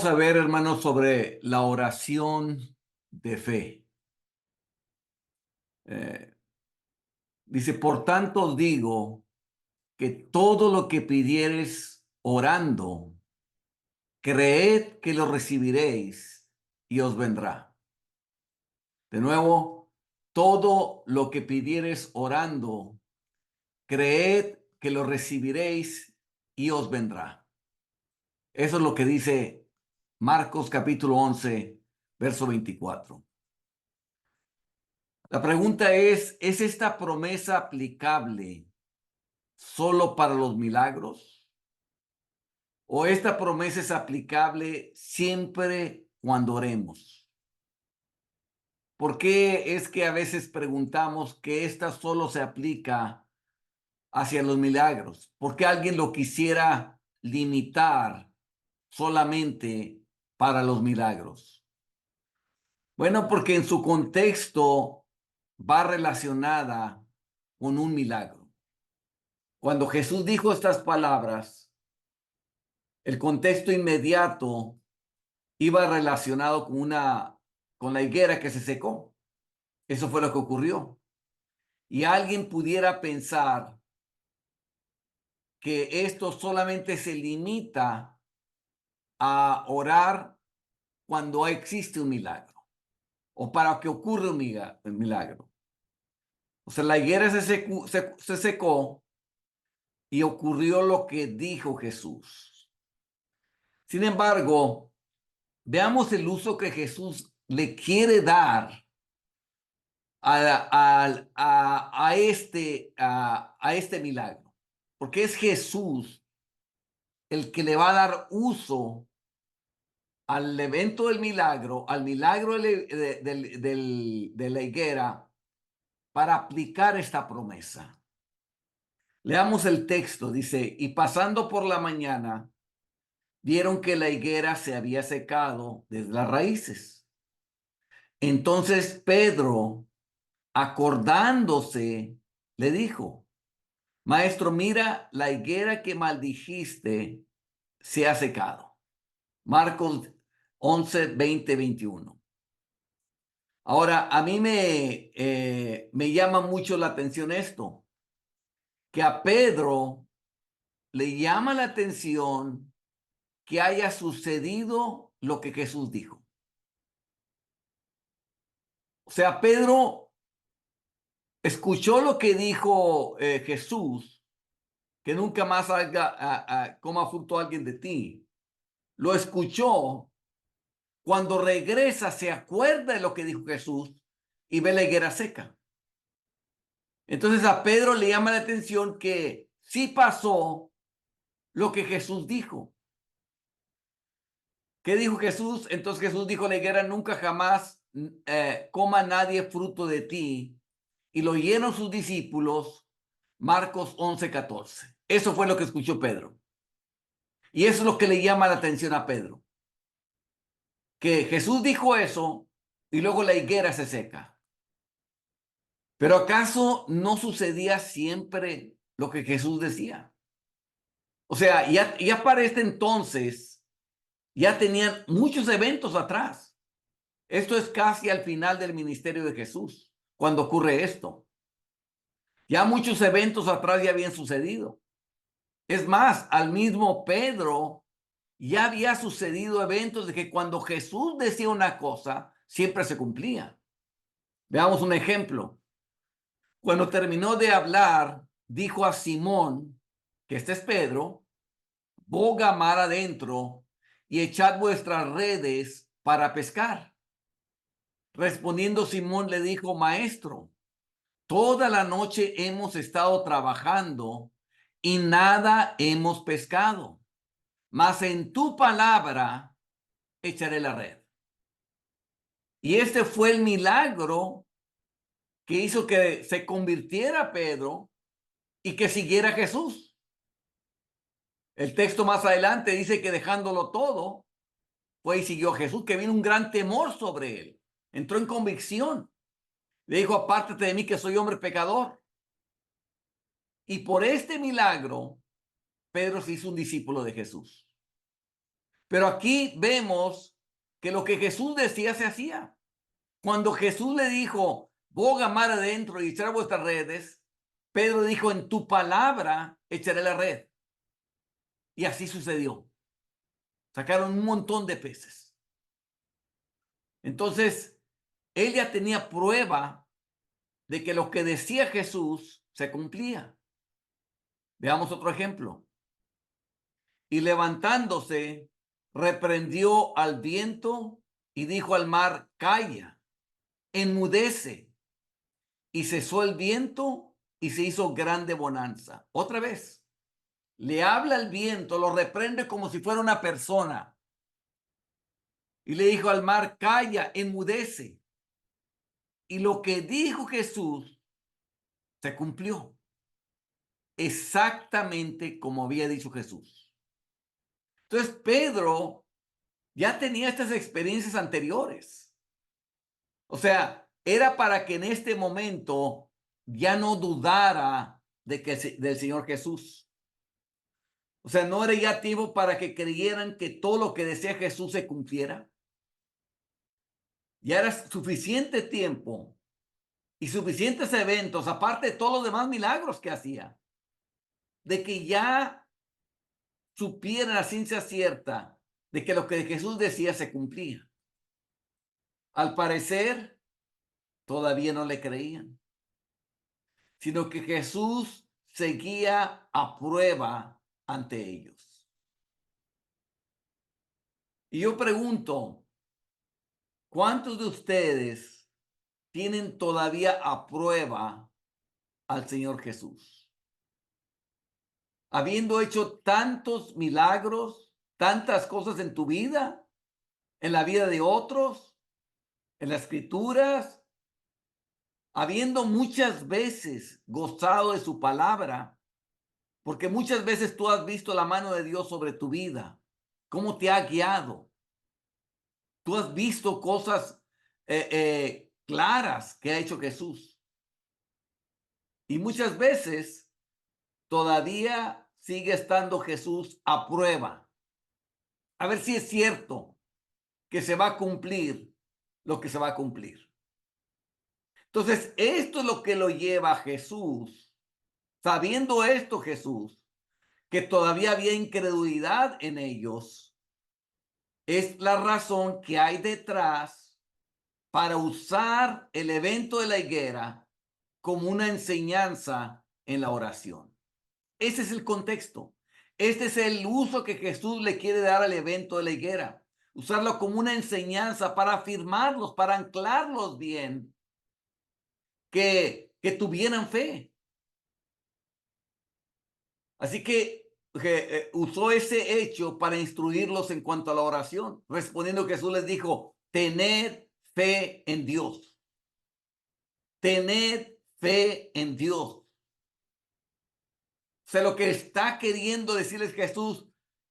Vamos a ver, hermanos, sobre la oración de fe. Eh, Dice, por tanto os digo que todo lo que pidiereis orando, creed que lo recibiréis y os vendrá. De nuevo, todo lo que pidiereis orando, creed que lo recibiréis y os vendrá. Eso es lo que dice Marcos capítulo 11, verso 24. La pregunta ¿es esta promesa aplicable solo para los milagros? ¿O esta promesa es aplicable siempre cuando oremos? ¿Por qué es que a veces preguntamos que esta solo se aplica hacia los milagros? ¿Por qué alguien lo quisiera limitar solamente para los milagros? Bueno, porque en su contexto va relacionada con un milagro. Cuando Jesús dijo estas palabras, el contexto inmediato iba relacionado con la higuera que se secó. Eso fue lo que ocurrió. Y alguien pudiera pensar que esto solamente se limita a orar cuando existe un milagro o para que ocurra un milagro. O sea, la higuera se secó y ocurrió lo que dijo Jesús. Sin embargo, veamos el uso que Jesús le quiere dar a este milagro, porque es Jesús el que le va a dar uso al evento del milagro, al milagro de la higuera, para aplicar esta promesa. Leamos el texto, dice, y pasando por la mañana, vieron que la higuera se había secado desde las raíces. Entonces Pedro, acordándose, le dijo, Maestro, mira, la higuera que maldijiste se ha secado. Marcos 11, 20, 21. Ahora, a mí me llama mucho la atención esto, que a Pedro le llama la atención que haya sucedido lo que Jesús dijo. O sea, Pedro escuchó lo que dijo Jesús, que nunca más coma fruto alguien de ti. Lo escuchó. Cuando regresa, se acuerda de lo que dijo Jesús y ve la higuera seca. Entonces a Pedro le llama la atención que sí pasó lo que Jesús dijo. ¿Qué dijo Jesús? Entonces Jesús dijo a la higuera, nunca jamás coma nadie fruto de ti. Y lo oyeron sus discípulos, Marcos 11, 14. Eso fue lo que escuchó Pedro. Y eso es lo que le llama la atención a Pedro. Que Jesús dijo eso y luego la higuera se seca. Pero ¿acaso no sucedía siempre lo que Jesús decía? O sea, ya para este entonces, ya tenían muchos eventos atrás. Esto es casi al final del ministerio de Jesús, cuando ocurre esto. Ya muchos eventos atrás ya habían sucedido. Es más, al mismo Pedro ya había sucedido eventos de que cuando Jesús decía una cosa, siempre se cumplía. Veamos un ejemplo. Cuando terminó de hablar, dijo a Simón, que este es Pedro, boga mar adentro y echad vuestras redes para pescar. Respondiendo Simón le dijo, Maestro, toda la noche hemos estado trabajando y nada hemos pescado, mas en tu palabra echaré la red. Y este fue el milagro que hizo que se convirtiera Pedro y que siguiera a Jesús. El texto más adelante dice que dejándolo todo, fue y siguió a Jesús, que vino un gran temor sobre él. Entró en convicción. Le dijo, apártate de mí que soy hombre pecador. Y por este milagro, Pedro se hizo un discípulo de Jesús. Pero aquí vemos que lo que Jesús decía se hacía. Cuando Jesús le dijo, boga mar adentro y echar vuestras redes, Pedro dijo, en tu palabra echaré la red. Y así sucedió. Sacaron un montón de peces. Entonces, él ya tenía prueba de que lo que decía Jesús se cumplía. Veamos otro ejemplo. Y levantándose, reprendió al viento y dijo al mar, calla, enmudece. Y cesó el viento y se hizo grande bonanza. Otra vez, le habla al viento, lo reprende como si fuera una persona. Y le dijo al mar, calla, enmudece. Y lo que dijo Jesús se cumplió. Exactamente como había dicho Jesús. Entonces Pedro ya tenía estas experiencias anteriores. O sea, era para que en este momento ya no dudara del Señor Jesús. O sea, no era ya tiempo para que creyeran que todo lo que decía Jesús se cumpliera. Ya era suficiente tiempo y suficientes eventos, aparte de todos los demás milagros que hacía, de que ya supieran a ciencia cierta de que lo que Jesús decía se cumplía. Al parecer, todavía no le creían, sino que Jesús seguía a prueba ante ellos. Y yo pregunto, ¿cuántos de ustedes tienen todavía a prueba al Señor Jesús? Habiendo hecho tantos milagros, tantas cosas en tu vida, en la vida de otros, en las escrituras, habiendo muchas veces gozado de su palabra, porque muchas veces tú has visto la mano de Dios sobre tu vida, cómo te ha guiado. Tú has visto cosas claras que ha hecho Jesús. Y muchas veces todavía sigue estando Jesús a prueba. A ver si es cierto que se va a cumplir lo que se va a cumplir. Entonces, esto es lo que lo lleva a Jesús. Sabiendo esto Jesús, que todavía había incredulidad en ellos, es la razón que hay detrás para usar el evento de la higuera como una enseñanza en la oración. Ese es el contexto. Este es el uso que Jesús le quiere dar al evento de la higuera. Usarlo como una enseñanza para afirmarlos, para anclarlos bien, que tuvieran fe. Así que usó ese hecho para instruirlos en cuanto a la oración. Respondiendo, Jesús les dijo, tened fe en Dios. Tened fe en Dios. O sea, lo que está queriendo decirles Jesús,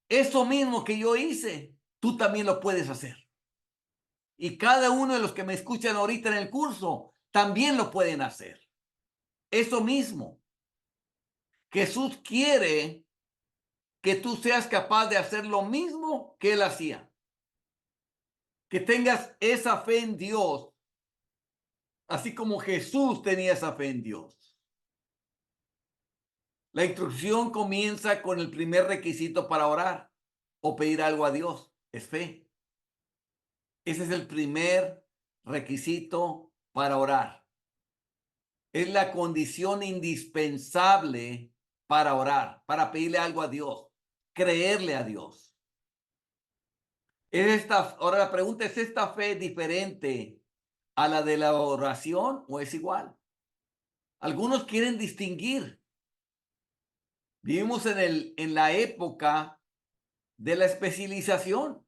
eso mismo que yo hice, tú también lo puedes hacer. Y cada uno de los que me escuchan ahorita en el curso, también lo pueden hacer. Eso mismo. Jesús quiere que tú seas capaz de hacer lo mismo que él hacía. Que tengas esa fe en Dios, así como Jesús tenía esa fe en Dios. La instrucción comienza con el primer requisito para orar o pedir algo a Dios, es fe. Ese es el primer requisito para orar. Es la condición indispensable para orar, para pedirle algo a Dios, creerle a Dios. Ahora la pregunta es, ¿esta fe diferente a la de la oración o es igual? Algunos quieren distinguir. Vivimos en la época de la especialización.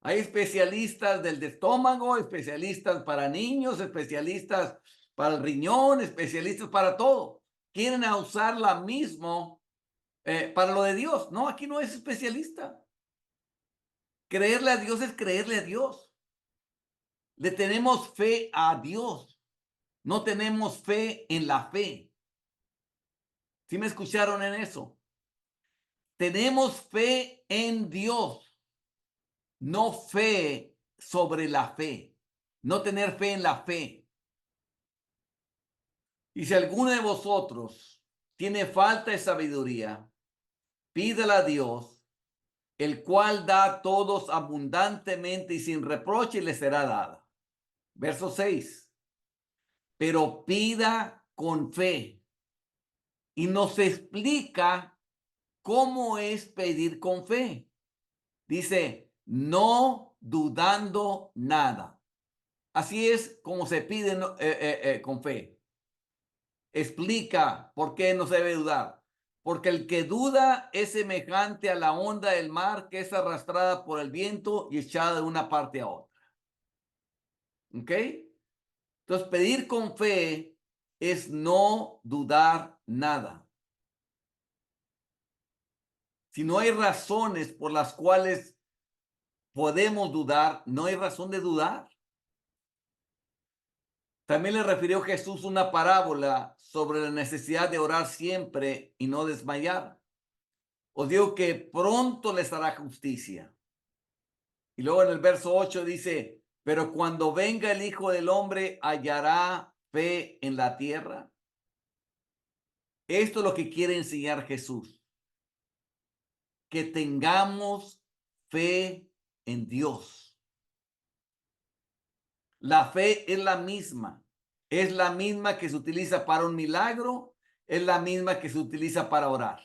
Hay especialistas del estómago, especialistas para niños, especialistas para el riñón, especialistas para todo. Quieren usar la misma para lo de Dios. No, aquí no es especialista. Creerle a Dios es creerle a Dios. Le tenemos fe a Dios. No tenemos fe en la fe. ¿Sí me escucharon en eso? Tenemos fe en Dios. no fe sobre la fe, no tener fe en la fe. Y si alguno de vosotros tiene falta de sabiduría, pídala a Dios, el cual da a todos abundantemente y sin reproche y le será dada. Verso 6. Pero pida con fe. Y nos explica cómo es pedir con fe. Dice, no dudando nada. Así es como se pide con fe. Explica por qué no se debe dudar. Porque el que duda es semejante a la onda del mar que es arrastrada por el viento y echada de una parte a otra. ¿Ok? Entonces, pedir con fe es no dudar nada. Si no hay razones por las cuales podemos dudar, no hay razón de dudar. También le refirió Jesús una parábola sobre la necesidad de orar siempre y no desmayar. Os digo que pronto les hará justicia. Y luego en el verso 8 dice, pero cuando venga el Hijo del Hombre, ¿hallará fe en la tierra? Esto es lo que quiere enseñar Jesús, que tengamos fe en Dios. La fe es la misma que se utiliza para un milagro, es la misma que se utiliza para orar.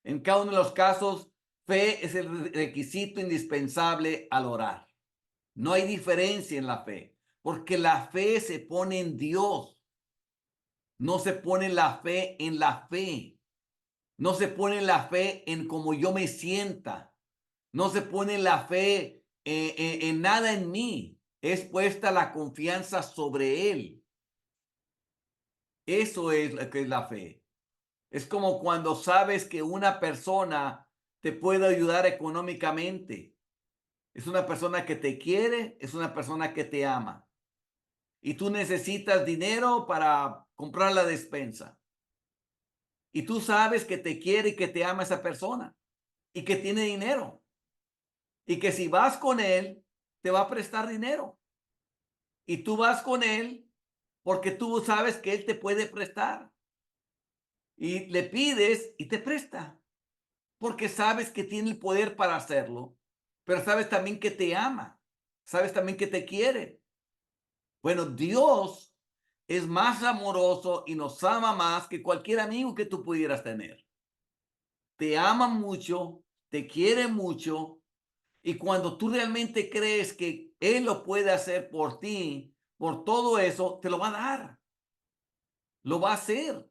En cada uno de los casos, fe es el requisito indispensable al orar. No hay diferencia en la fe, porque la fe se pone en Dios. No se pone la fe en la fe. No se pone la fe en cómo yo me sienta. No se pone la fe en nada en mí. Es puesta la confianza sobre Él. Eso es lo que es la fe. Es como cuando sabes que una persona te puede ayudar económicamente. Es una persona que te quiere, es una persona que te ama. Y tú necesitas dinero para comprar la despensa. Y tú sabes que te quiere y que te ama esa persona y que tiene dinero. Y que si vas con él, te va a prestar dinero. Y tú vas con él porque tú sabes que él te puede prestar. Y le pides y te presta. Porque sabes que tiene el poder para hacerlo. Pero sabes también que te ama. Sabes también que te quiere. Bueno, Dios es más amoroso y nos ama más que cualquier amigo que tú pudieras tener. Te ama mucho, te quiere mucho, y cuando tú realmente crees que Él lo puede hacer por ti, por todo eso, te lo va a dar, lo va a hacer.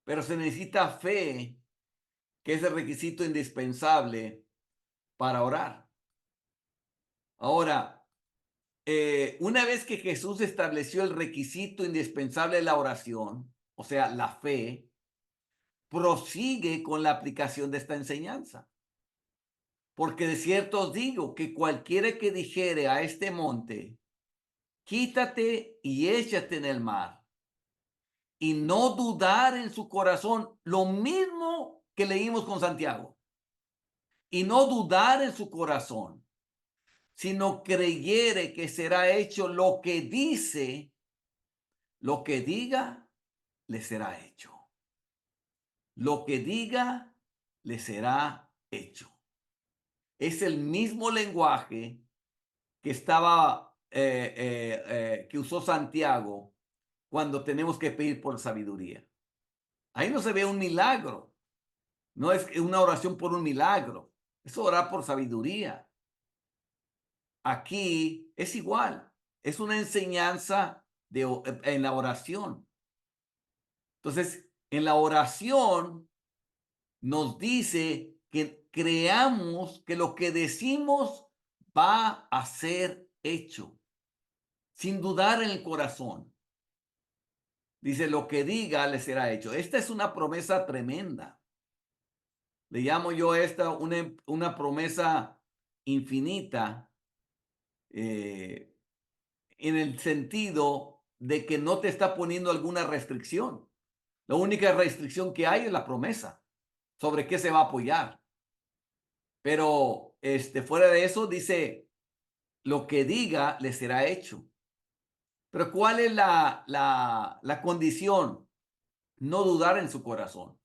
Pero se necesita fe, que es el requisito indispensable para orar. Ahora, una vez que Jesús estableció el requisito indispensable de la oración, o sea, la fe, prosigue con la aplicación de esta enseñanza. Porque de cierto os digo que cualquiera que dijere a este monte, quítate y échate en el mar, y no dudar en su corazón, lo mismo que leímos con Santiago, y no dudar en su corazón, sino creyere que será hecho lo que dice, lo que diga, le será hecho. Lo que diga, le será hecho. Es el mismo lenguaje que estaba, que usó Santiago cuando tenemos que pedir por sabiduría. Ahí no se ve un milagro, no es una oración por un milagro, es orar por sabiduría. Aquí es igual, es una enseñanza en la oración. Entonces, en la oración nos dice que creamos que lo que decimos va a ser hecho, sin dudar en el corazón. Dice, lo que diga le será hecho. Esta es una promesa tremenda. Le llamo yo esta una promesa infinita, eh, en el sentido de que no te está poniendo alguna restricción. La única restricción que hay es la promesa. ¿Sobre qué se va a apoyar? Pero fuera de eso, dice, lo que diga le será hecho. Pero ¿cuál es la condición? No dudar en su corazón.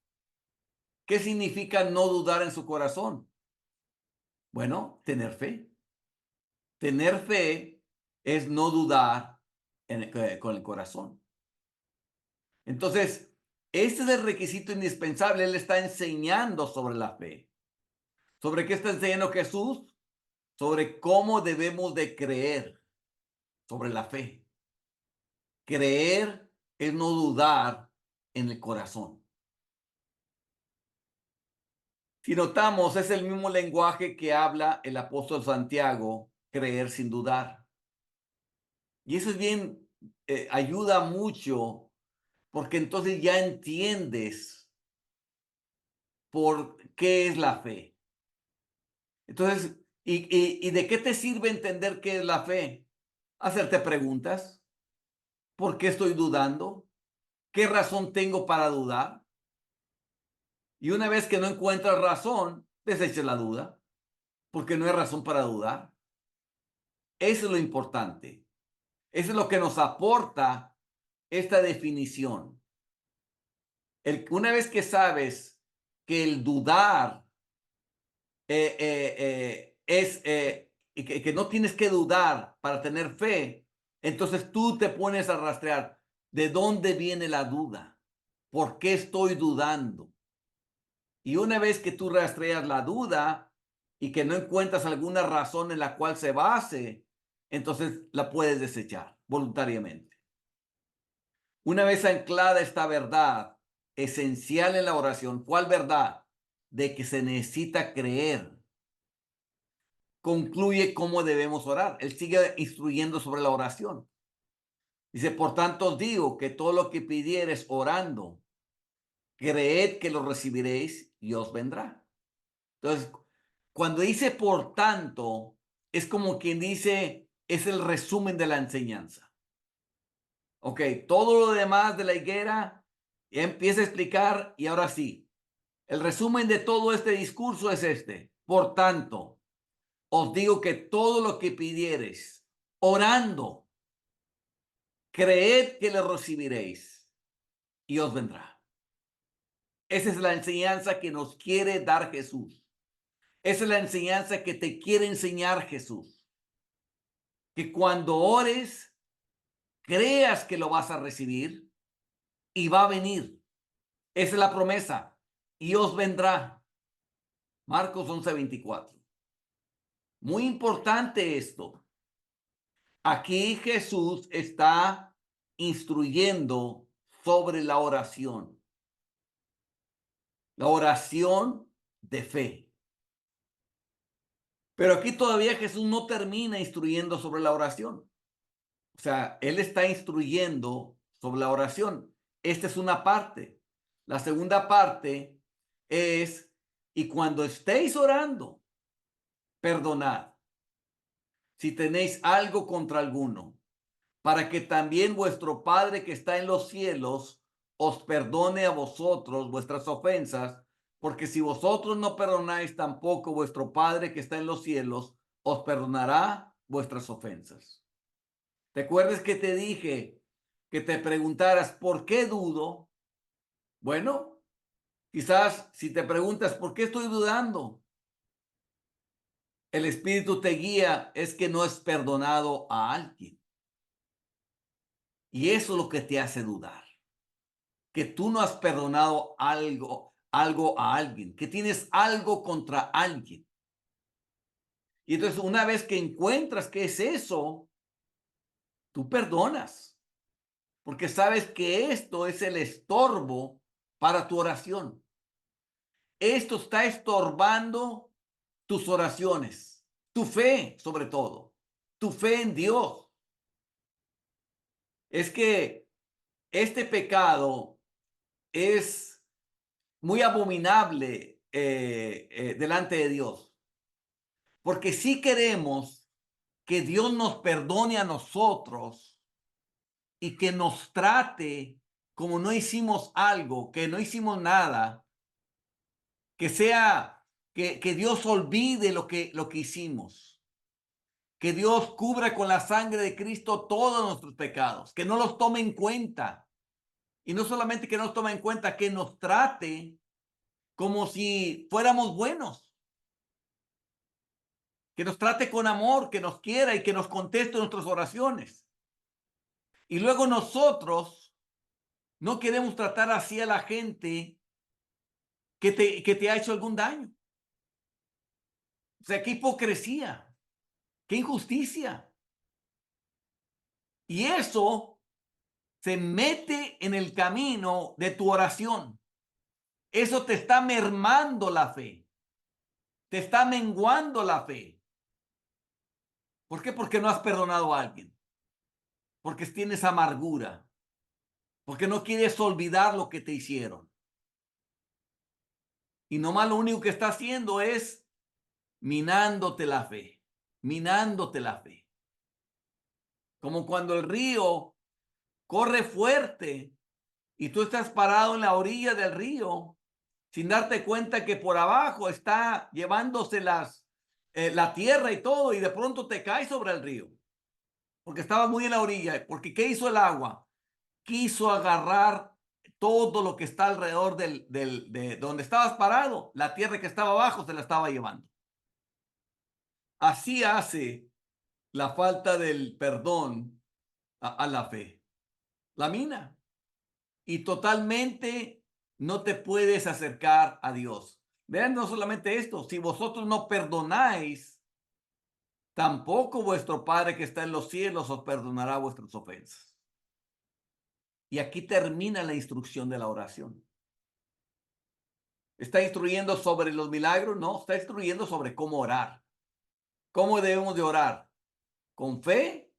¿Qué significa no dudar en su corazón? Bueno, tener fe. Tener fe es no dudar con el corazón. Entonces, este es el requisito indispensable. Él está enseñando sobre la fe. ¿Sobre qué está enseñando Jesús? Sobre cómo debemos de creer sobre la fe. Creer es no dudar en el corazón. Si notamos, es el mismo lenguaje que habla el apóstol Santiago, creer sin dudar. Y eso es bien, ayuda mucho, porque entonces ya entiendes por qué es la fe. Entonces, ¿y de qué te sirve entender qué es la fe? Hacerte preguntas. ¿Por qué estoy dudando? ¿Qué razón tengo para dudar? Y una vez que no encuentras razón, deseches la duda, porque no hay razón para dudar. Eso es lo importante. Eso es lo que nos aporta esta definición. Una vez que sabes que el dudar y que no tienes que dudar para tener fe, entonces tú te pones a rastrear de dónde viene la duda, por qué estoy dudando. Y una vez que tú rastreas la duda y que no encuentras alguna razón en la cual se base, entonces la puedes desechar voluntariamente. Una vez anclada esta verdad esencial en la oración, ¿cuál verdad? De que se necesita creer. Concluye cómo debemos orar. Él sigue instruyendo sobre la oración. Dice, por tanto os digo que todo lo que pidieres orando, creed que lo recibiréis y os vendrá. Entonces, cuando dice por tanto, es como quien dice, es el resumen de la enseñanza. Ok, todo lo demás de la higuera ya empieza a explicar y ahora sí, el resumen de todo este discurso es este. Por tanto, os digo que todo lo que pidiereis, orando, creed que le recibiréis y os vendrá. Esa es la enseñanza que nos quiere dar Jesús. Esa es la enseñanza que te quiere enseñar Jesús. Que cuando ores, creas que lo vas a recibir y va a venir. Esa es la promesa. Y os vendrá. Marcos 11:24. Muy importante esto. Aquí Jesús está instruyendo sobre la oración. La oración de fe. Pero aquí todavía Jesús no termina instruyendo sobre la oración. O sea, Él está instruyendo sobre la oración. Esta es una parte. La segunda parte es, y cuando estéis orando, perdonad si tenéis algo contra alguno, para que también vuestro Padre que está en los cielos os perdone a vosotros vuestras ofensas, porque si vosotros no perdonáis, tampoco vuestro Padre que está en los cielos os perdonará vuestras ofensas. ¿Te acuerdas que te dije que te preguntaras por qué dudo? Bueno, quizás si te preguntas por qué estoy dudando, el Espíritu te guía es que no es perdonado a alguien. Y eso es lo que te hace dudar. Que tú no has perdonado algo a alguien, que tienes algo contra alguien. Y entonces una vez que encuentras qué es eso, tú perdonas, porque sabes que esto es el estorbo para tu oración. Esto está estorbando tus oraciones, tu fe sobre todo, tu fe en Dios. Es que este pecado es muy abominable delante de Dios, porque si queremos que Dios nos perdone a nosotros y que nos trate como no hicimos algo, que no hicimos nada, que sea que Dios olvide lo que hicimos. Que Dios cubra con la sangre de Cristo todos nuestros pecados. Que no los tome en cuenta. Y no solamente que nos tome en cuenta, que nos trate como si fuéramos buenos. Que nos trate con amor, que nos quiera y que nos conteste nuestras oraciones. Y luego nosotros no queremos tratar así a la gente que te ha hecho algún daño. O sea, qué hipocresía, qué injusticia. Y eso se mete en el camino de tu oración. Eso te está mermando la fe. Te está menguando la fe. ¿Por qué? Porque no has perdonado a alguien. Porque tienes amargura. Porque no quieres olvidar lo que te hicieron. Y nomás lo único que está haciendo es minándote la fe. Minándote la fe. Como cuando el río corre fuerte y tú estás parado en la orilla del río sin darte cuenta que por abajo está llevándose la tierra y todo, y de pronto te caes sobre el río porque estaba muy en la orilla. Porque ¿qué hizo el agua? Quiso agarrar todo lo que está alrededor de donde estabas parado. La tierra que estaba abajo se la estaba llevando. Así hace la falta del perdón a la fe. La mina. Y totalmente no te puedes acercar a Dios. Vean, no solamente esto, si vosotros no perdonáis, tampoco vuestro Padre que está en los cielos os perdonará vuestras ofensas. Y aquí termina la instrucción de la oración. ¿Está instruyendo sobre los milagros? No, está instruyendo sobre cómo orar. ¿Cómo debemos de orar? Con fe,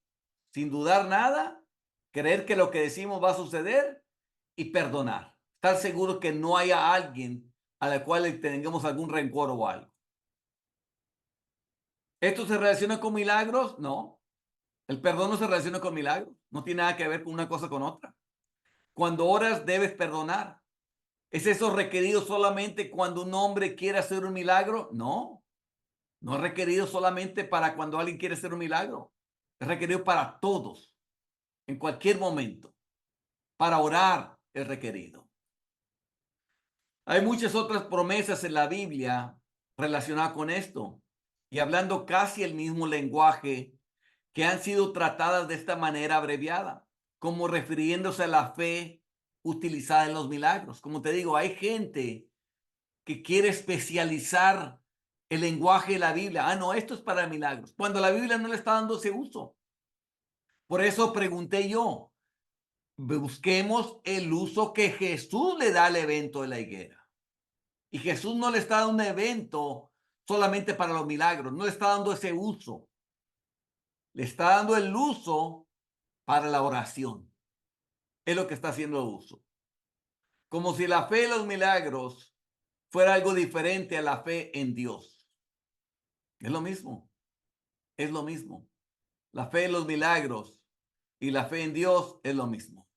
sin dudar nada, creer que lo que decimos va a suceder y perdonar. Estar seguro que no haya alguien a la cual le tengamos algún rencor o algo. ¿Esto se relaciona con milagros? No. El perdón no se relaciona con milagros. No tiene nada que ver con una cosa con otra. Cuando oras debes perdonar. ¿Es eso requerido solamente cuando un hombre quiere hacer un milagro? No. No es requerido solamente para cuando alguien quiere hacer un milagro. Es requerido para todos, en cualquier momento. Para orar es requerido. Hay muchas otras promesas en la Biblia relacionadas con esto y hablando casi el mismo lenguaje que han sido tratadas de esta manera abreviada, como refiriéndose a la fe utilizada en los milagros. Como te digo, hay gente que quiere especializar el lenguaje de la Biblia. Ah, no, esto es para milagros, cuando la Biblia no le está dando ese uso. Por eso pregunté yo, busquemos el uso que Jesús le da al evento de la higuera. Y Jesús no le está dando un evento solamente para los milagros, no le está dando ese uso. Le está dando el uso para la oración. Es lo que está haciendo uso. Como si la fe en los milagros fuera algo diferente a la fe en Dios. Es lo mismo, es lo mismo. La fe en los milagros y la fe en Dios es lo mismo.